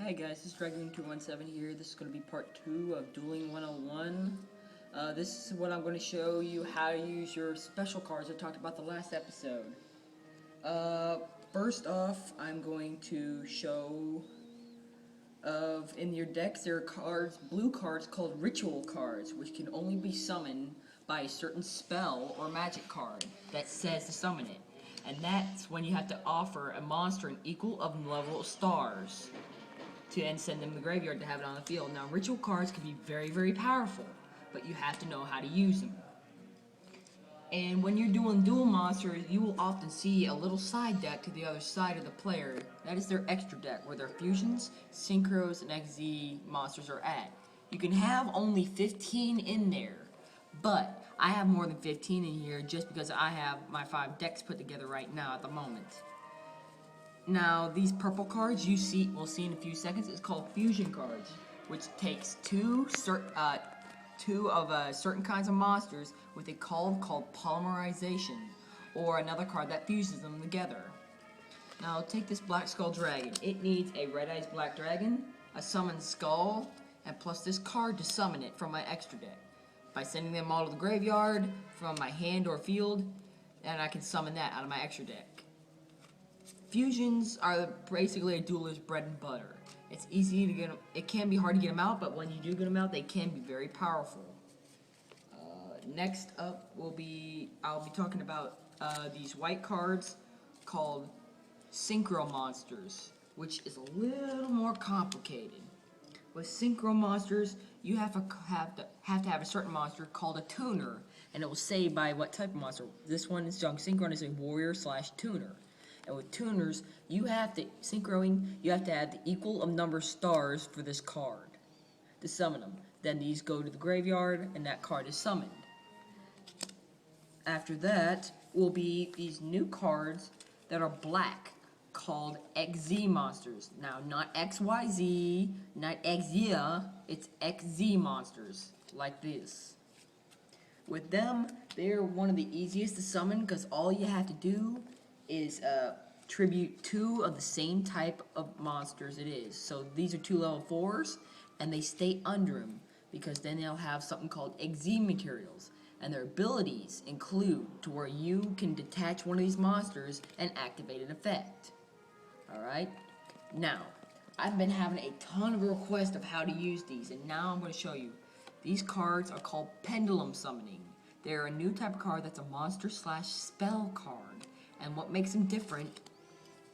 Hey guys, this is Dragon217 here. This is going to be part 2 of Dueling 101. This is what I'm going to show you how to use your special cards I talked about the last episode. First off, I'm going to show in your decks there are cards, blue cards called ritual cards, which can only be summoned by a certain spell or magic card that says to summon it. And that's when you have to offer a monster an equal of level of stars to then send them to the graveyard to have it on the field. Now, ritual cards can be very, very powerful, but you have to know how to use them. And when you're doing duel monsters, you will often see a little side deck to the other side of the player. That is their extra deck, where their fusions, synchros, and Eggsy Monsters are at. You can have only 15 in there, but I have more than 15 in here just because I have my 5 decks put together right now at the moment. Now, these purple cards we'll see in a few seconds, is called fusion cards, which takes two of certain kinds of monsters with a card called polymerization, or another card that fuses them together. Now, take this Black Skull Dragon. It needs a Red Eyes Black Dragon, a Summoned Skull, and plus this card to summon it from my extra deck. By sending them all to the graveyard from my hand or field, and I can summon that out of my extra deck. Fusions are basically a duelist's bread and butter. It's easy to get them. It can be hard to get them out, but when you do get them out, they can be very powerful. Next up I'll be talking about these white cards called Synchron Monsters, which is a little more complicated. With Synchron Monsters, you have to have a certain monster called a tuner, and it will say by what type of monster. This one is Young Synchron is a warrior/tuner. And with tuners, you have to have the equal of number of stars for this card to summon them. Then these go to the graveyard, and that card is summoned. After that will be these new cards that are black, called Eggsy Monsters. Now, not XYZ, not Eggsy, it's Eggsy Monsters, like this. With them, they're one of the easiest to summon because all you have to do is tribute 2 of the same type of monsters it is. So these are 2 level 4s, and they stay under them because then they'll have something called Eggsy materials, and their abilities include to where you can detach one of these monsters and activate an effect. Alright? Now, I've been having a ton of requests of how to use these, and now I'm going to show you. These cards are called Pendulum Summoning. They're a new type of card that's a monster/spell card. And what makes them different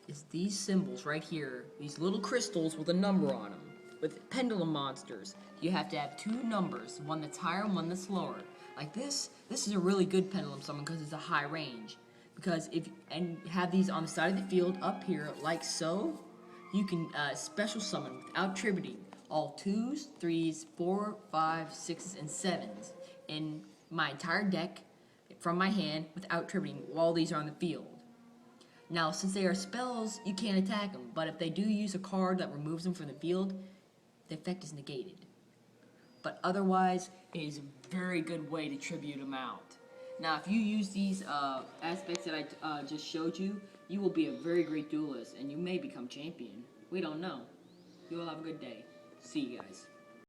is these symbols right here, these little crystals with a number on them. With Pendulum Monsters, you have to have 2 numbers, one that's higher and one that's lower. Like this is a really good Pendulum Summon because it's a high range. Because and have these on the side of the field up here, like so, you can special summon without tributing all 2s, 3s, 4, 5, 6s, and 7s in my entire deck from my hand without tributing while these are on the field. Now, since they are spells, you can't attack them, but if they do use a card that removes them from the field, the effect is negated. But otherwise, it is a very good way to tribute them out. Now, if you use these aspects that I just showed you, you will be a very great duelist, and you may become champion. We don't know. You all have a good day. See you guys.